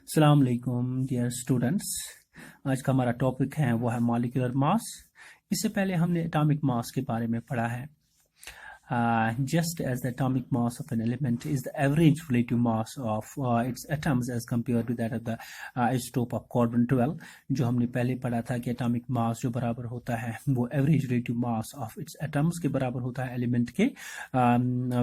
अस्सलाम वालेकुम dear students. आज का हमारा टॉपिक है वो है मॉलिक्यूलर मास। इससे पहले हमने एटॉमिक मास के बारे में पढ़ा है। Just as the atomic mass of an element is the average relative mass of its atoms as compared to that of the isotope of carbon-12, जो हमने पहले पढ़ा था कि एटॉमिक मास जो बराबर होता है वो average relative mass of its atoms के बराबर होता है एलिमेंट के,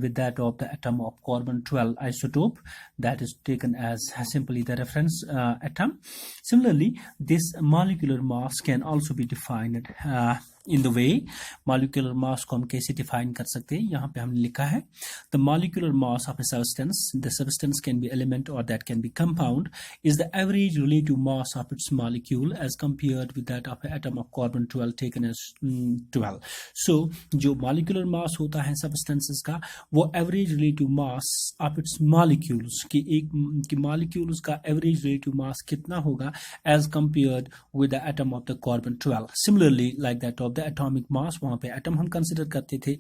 with that of the atom of carbon-12 isotope that is taken as simply the reference atom. Similarly, this molecular mass can also be defined in the way molecular mass को हम कैसे define कर सकते हैं। यहाँ पे हमने लिखा है the molecular mass of a substance, the substance can be element or that can be compound, is the average relative mass of its molecule as compared with that of an atom of carbon-12 taken as 12. So जो molecular mass होता है substances का वो average relative mass of its molecules की molecules का average relative mass कितना होगा as compared with the atom of the carbon-12. Similarly like that of the atomic mass, वहाँ पे एटम हम कंसिडर करते थे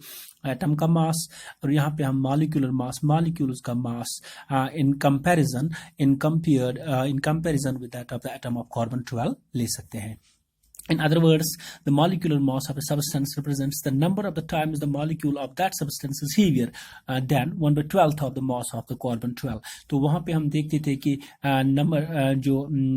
एटम का मास, और यहाँ पे हम मॉलिक्यूलर मास मॉलिक्यूल्स का mass in comparison with that of the atom of carbon ले सकते हैं। In other words, the molecular mass of a substance represents the number of the times the molecule of that substance is heavier than 1/12th of the mass of the carbon-12. तो वहाँ पे हम देखते थे कि नंबर जो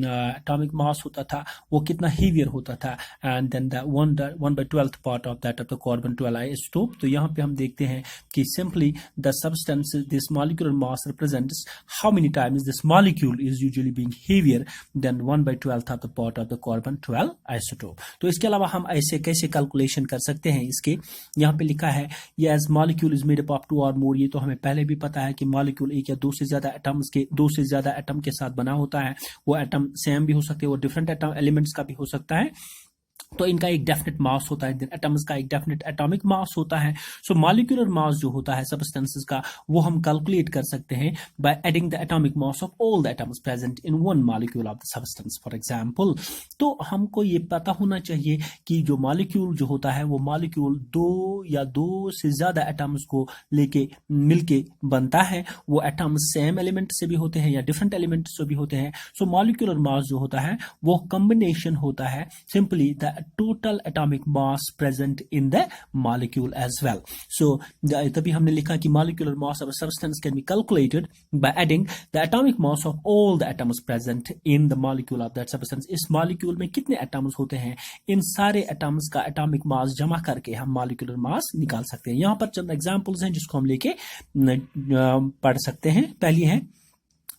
atomic mass होता था वो कितना heavier होता था and then the 1/12th part of that of the carbon-12 isotope. तो यहाँ पे हम देखते हैं कि simply the substance, this molecular mass represents how many times this molecule is usually being heavier than 1/12th of the part of the carbon-12 isotope. तो इसके अलावा हम ऐसे कैसे कैलकुलेशन कर सकते हैं इसके, यहाँ पे लिखा है ये as molecule is made up of 2 और मोर। ये तो हमें पहले भी पता है कि मॉलिक्यूल एक या दो से ज्यादा एटम के साथ बना होता है। वो एटम सेम भी हो सकते हैं, वो डिफरेंट एटम एलिमेंट्स का भी हो सकता है। तो इनका एक डेफिनेट मास होता है, एटम्स का एक डेफिनेट एटॉमिक मास होता है। सो मॉलिक्यूलर मास जो होता है सब्सटेंसेस का वो हम कैलकुलेट कर सकते हैं by adding the atomic mass of all the atoms present in one molecule of the substance. For example, तो हमको ये पता होना चाहिए कि जो मॉलिक्यूल जो होता है वो मॉलिक्यूल दो से ज्यादा एटम्स को लेके मिलके बनता है। वो एटम्स सेम एलिमेंट से भी होते हैं या डिफरेंट एलिमेंट से भी होते हैं। सो मॉलिक्यूलर मास जो होता है वो कॉम्बिनेशन होता है simply the total atomic mass present in the molecule as well. So तभी हमने लिखा कि molecular mass of a substance can be calculated by adding the atomic mass of all the atoms present in the molecule of that substance. इस molecule में कितने atoms होते हैं, इन सारे atoms का atomic mass जमा करके हम molecular mass निकाल सकते हैं। यहाँ पर चंद examples हैं जिसको हम लेके पढ़ सकते हैं। पहली है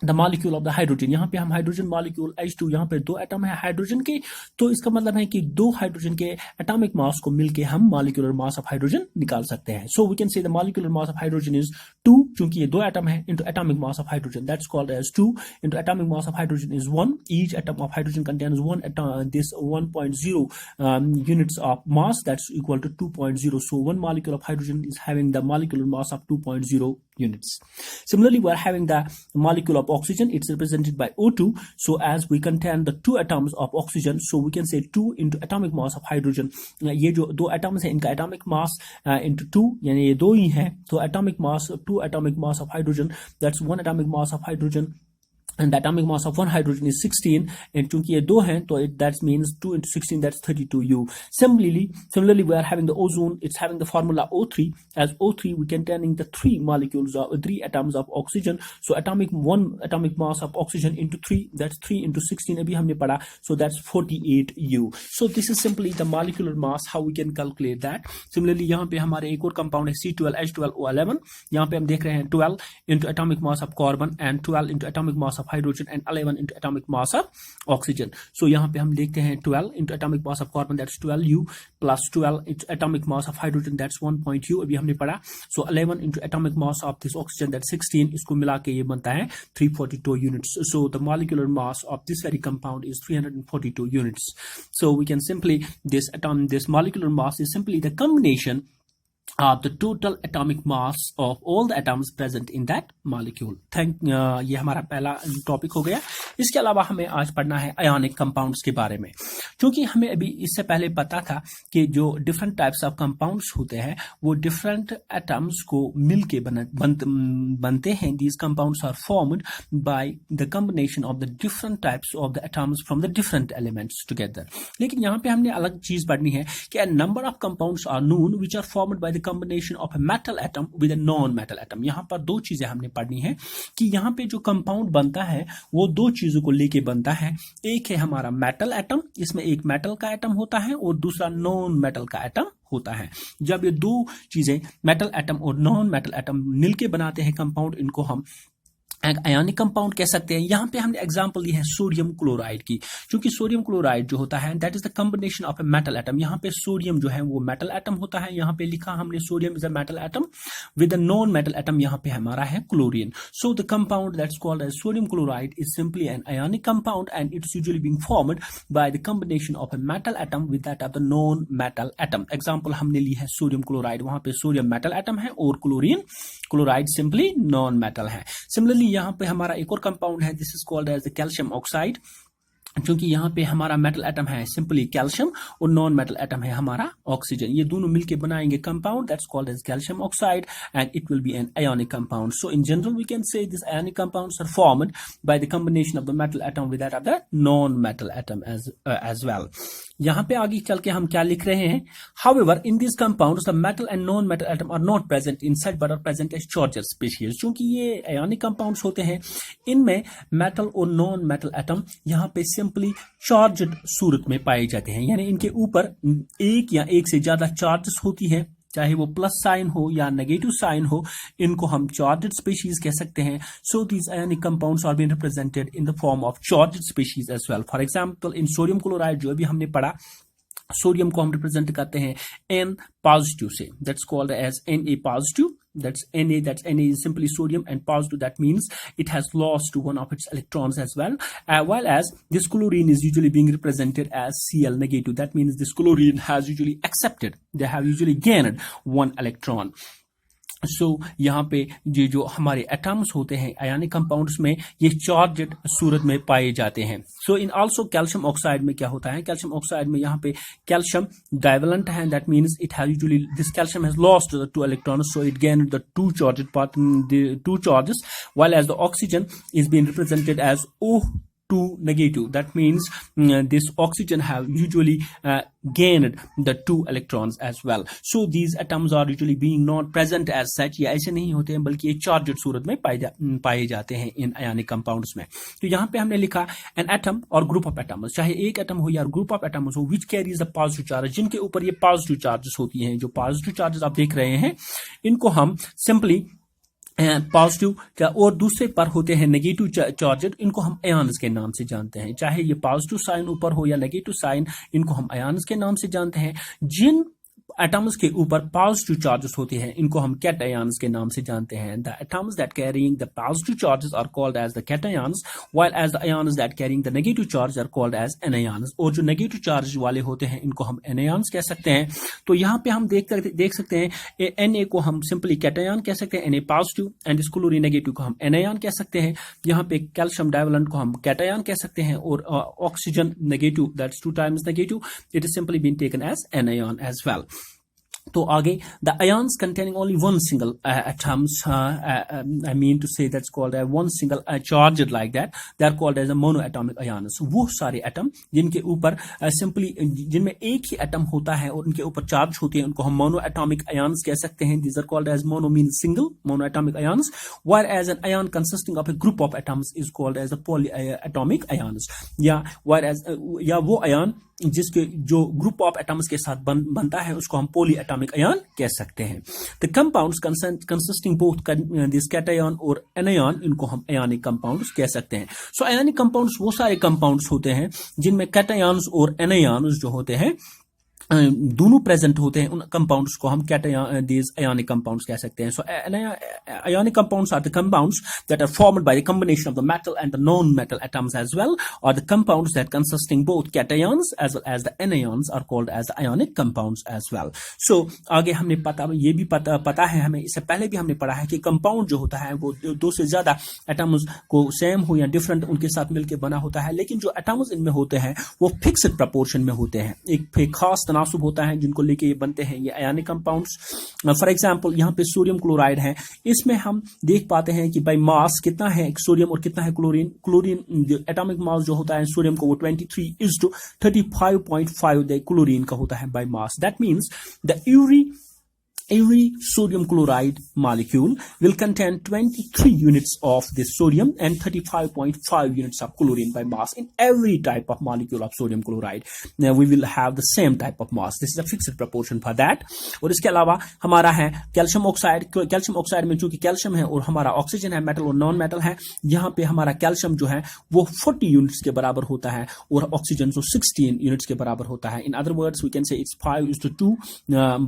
the molecule of the hydrogen. यहाँ पे हम हाइड्रोजन मॉलिक्यूल H2, यहाँ पे 2 एटम है हाइड्रोजन के, तो इसका मतलब है कि 2 हाइड्रोजन के एटॉमिक मास को मिलके हम मॉलिक्यूलर मास ऑफ हाइड्रोजन निकाल सकते हैं। So we can say the molecular mass of hydrogen is 2, क्योंकि ये 2 एटम है, into atomic mass of hydrogen that's called as 2 into atomic mass of hydrogen is 1। Each atom of hydrogen contains 1.0 units of mass, that's equal to 2.0. So one molecule of hydrogen is having the molecular mass of 2.0 units. Similarly, we are having the molecule of oxygen. It's represented by O2. So as we contain the 2 atoms of oxygen, so we can say 2 into atomic mass of hydrogen. ये जो 2 atoms हैं इनका atomic mass into 2, यानी ये 2 ही हैं, तो atomic mass 2 atomic mass of hydrogen, that's 1 atomic mass of hydrogen. And the atomic mass of one hydrogen is 16, and चूंकि ये 2 हैं तो that means 2 into 16, that's 32U. Similarly, we are having the ozone. It's having the formula O3. As O3, we containing the 3 atoms of oxygen. So one atomic mass of oxygen into 3, that's 3 into 16. अभी हमने पढ़ा, so that's 48U. So this is simply the molecular mass, how we can calculate that. Similarly, यहाँ पे हमारे एक और compound है C12H12O11. यहाँ पे हम देख रहे हैं 12 into atomic mass of carbon and 12 into atomic mass of hydrogen and 11 into atomic mass of oxygen. So यहाँ पे हम देखते हैं 12 into atomic mass of carbon, that's 12U, plus 12 into atomic mass of hydrogen, that's 1.U, अभी हमने पढ़ा। So 11 into atomic mass of this oxygen, that's 16, इसको मिला के ये बनता है 342 units. So the molecular mass of this very compound is 342 units. So we can simply, this molecular mass is simply the combination the total atomic mass of all the atoms present in that molecule. ये हमारा पहला topic हो गया। इसके अलावा हमें आज पढ़ना है आयोनिक कंपाउंड्स के बारे में। क्योंकि हमें अभी इससे पहले पता था कि जो डिफरेंट टाइप्स ऑफ कंपाउंड्स होते हैं वो डिफरेंट एटम्स को मिलके बनते हैं। These compounds are formed by the combination of the different types of the atoms from the different elements together. लेकिन यहाँ पे हमने अलग चीज पढ़नी है कि a number of compounds are known which are formed by the combination of a metal atom with a non-metal atom। यहाँ पर दो चीजें हमने पढ़नी है कि यहाँ पे जो कंपाउंड बनता है वो दो चीजों को लेके बनता है। एक है हमारा मेटल एटम, इसमें एक मेटल का एटम होता है और दूसरा नॉन मेटल का एटम होता है। जब ये दो चीजें मेटल एटम और नॉन मेटल एटम मिलके बनाते हैं कंपाउंड, इनको हम आयोनिक कंपाउंड कह सकते हैं। यहाँ पे हमने एग्जांपल ली है सोडियम क्लोराइड की, क्योंकि सोडियम क्लोराइड जो होता है that is the combination of a metal atom. यहाँ पे सोडियम जो है वो मेटल एटम होता है, यहाँ पे लिखा हमने sodium is a metal atom with a non metal atom, यहाँ पे हमारा है chlorine. So the compound that's called as sodium chloride is simply an ionic compound and it's usually being formed by the combination of a metal atom with that of the non metal atom. Example हमने ली है sodium chloride, वहां पे sodium metal atom है और chlorine chloride simply non metal है। Similarly यहाँ पे हमारा एक और कंपाउंड है, this is called as the calcium oxide. क्योंकि यहाँ पे हमारा मेटल एटम है सिंपली कैल्शियम और नॉन मेटल एटम है हमारा ऑक्सीजन, ये दोनों मिलके बनाएंगे compound that's called as calcium oxide and it will be an ionic compound. So in general we can say this ionic compounds are formed by the combination of the metal atom with that of the non metal atom as well. यहाँ पे आगे चल के हम क्या लिख रहे हैं, however in this compounds the metal and non metal atom are not present inside but are present as charged species. क्योंकि ये आयोनिक कंपाउंड्स होते हैं, इनमें मेटल और नॉन मेटल एटम यहाँ पे सिंपली चार्जड सूरत में पाए जाते हैं, यानी इनके ऊपर एक या एक से ज्यादा चार्जेस होती है, चाहे वो प्लस साइन हो या नेगेटिव साइन हो, इनको हम चार्जड स्पीशीज कह सकते हैं। So these ionic compounds are being represented in the form of charged species as well. For example in sodium chloride जो अभी हमने पढ़ा, सोडियम को हम रिप्रेजेंट करते हैं N पॉजिटिव से, that's called as Na positive. That's Na is simply sodium, and positive that means it has lost one of its electrons as well. While as this chlorine is usually being represented as Cl negative, that means this chlorine has usually accepted, they have usually gained one electron. सो यहाँ पे ये जो हमारे atoms होते हैं ionic compounds में, ये charged सूरत में पाए जाते हैं। So in also calcium oxide में क्या होता है, कैल्शियम ऑक्साइड में यहाँ पे कैल्शियम डाइवेलेंट है, that means it has usually this calcium has lost the two electrons, so it gained the two charged part, the two charges, while as the oxygen is being represented as O2 negative, that means this oxygen have usually gained the two electrons as well. So these atoms are usually being not present as such, ये ऐसे नहीं होते हैं बल्कि ये charged सूरत में पाए जाते हैं इन आयोनिक कंपाउंड्स में। तो यहाँ पे हमने लिखा एन एटम और ग्रुप ऑफ एटम्स, चाहे एक एटम हो या ग्रुप ऑफ एटम्स हो, which carries the positive charge, जिनके ऊपर ये पॉजिटिव चार्जेस होती हैं। जो पॉजिटिव चार्जेस आप देख रहे हैं इनको हम सिंपली पॉजिटिव और दूसरे पर होते हैं नेगेटिव चार्जेड, इनको हम आयन्स के नाम से जानते हैं। चाहे ये पॉजिटिव साइन ऊपर हो या नेगेटिव साइन, इनको हम आयन्स के नाम से जानते हैं। जिन एटम्स के ऊपर पॉजिटिव चार्जेस होते हैं इनको हम कैटायंस के नाम से जानते हैं। The atoms that carrying the positive charges are called as the cations, while as the ions that carrying the negative charge are called as anions. और जो नेगेटिव चार्ज वाले होते हैं इनको हम एनायंस कह सकते हैं। तो यहाँ पे हम देख सकते हैं Na को हम सिंपली कैटायन कह सकते हैं, Na positive, and chlorine negative को हम एनायन कह सकते हैं। यहाँ पे कैल्शियम डाइवेलेंट को हम कैटायन कह सकते हैं, और oxygen negative that's 2 times negative, it is simply been taken as anion as well. तो आगे the ions containing only one single atoms, I mean to say that's called one single charged like that, they are called as a mono atomic ions. वो सारे atom जिनके ऊपर simply जिनमें एक ही atom होता है और उनके ऊपर चार्ज होती है उनको हम मोनो एटॉमिक आयन्स कह सकते हैं। These are called as mono mean single, mono atomic ions, while as an ion consisting of a group of atoms is called as a poly atomic ions, या while as या वो ion जिसके जो group of atoms के साथ बनता है उसको हम पॉली एटॉमिक आयन कह सकते हैं। The compounds consisting both this cation और एनायन, इनको हम आयनिक कंपाउंड्स कह सकते हैं। सो आयनिक कंपाउंड्स वो सारे कंपाउंड्स होते हैं जिनमें कैटायंस और एनायंस जो होते हैं दोनों प्रेजेंट होते हैं उन कंपाउंड्स को हम these ionic compounds कह सकते हैं. So ionic compounds are the compounds that are formed by the combination of the metal and the non-metal atoms as well, or the compounds that consisting both cations as well as the anions are called as the ionic compounds as well. So आगे हमने ये भी पता है हमें, इससे पहले भी हमने पढ़ा है कि कंपाउंड जो होता है वो दो से ज्यादा एटम्स को सेम हो या डिफरेंट उनके साथ मिलकर बना होता है, लेकिन जो एटम्स इनमें होते हैं वो फिक्स्ड प्रपोर्शन में होते हैं, एक खास तनासुब होता है जिनको लेके ये बनते हैं ये आयनिक कंपाउंड्स. फॉर एग्जांपल यहाँ पे सोडियम क्लोराइड है, इसमें हम देख पाते हैं कि बाय मास कितना है सोडियम और कितना है क्लोरीन एटॉमिक मास जो होता है सोडियम को वो 23:35 क्लोरीन का होता है by mass. That means the every sodium chloride molecule will contain 23 units of this sodium and 35.5 units of chlorine by mass. In every type of molecule of sodium chloride, now we will have the same type of mass. This is a fixed proportion for that. और इसके अलावा हमारा है calcium oxide में चूंकि calcium है और हमारा ऑक्सीजन है, मेटल और नॉन मेटल है, यहाँ पे हमारा कैल्शियम जो है वो 40 यूनिट्स के बराबर होता है और ऑक्सीजन जो 16 यूनिट्स के बराबर होता है. In other words we can say it's 5:2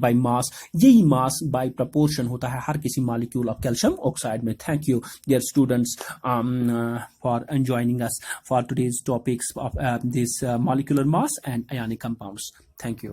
by mass. यही मास बाय प्रपोर्शन होता है हर किसी मॉलिक्यूल ऑफ कैल्शियम ऑक्साइड में. Thank you dear students for joining us for today's topics of this molecular mass and ionic compounds. Thank you.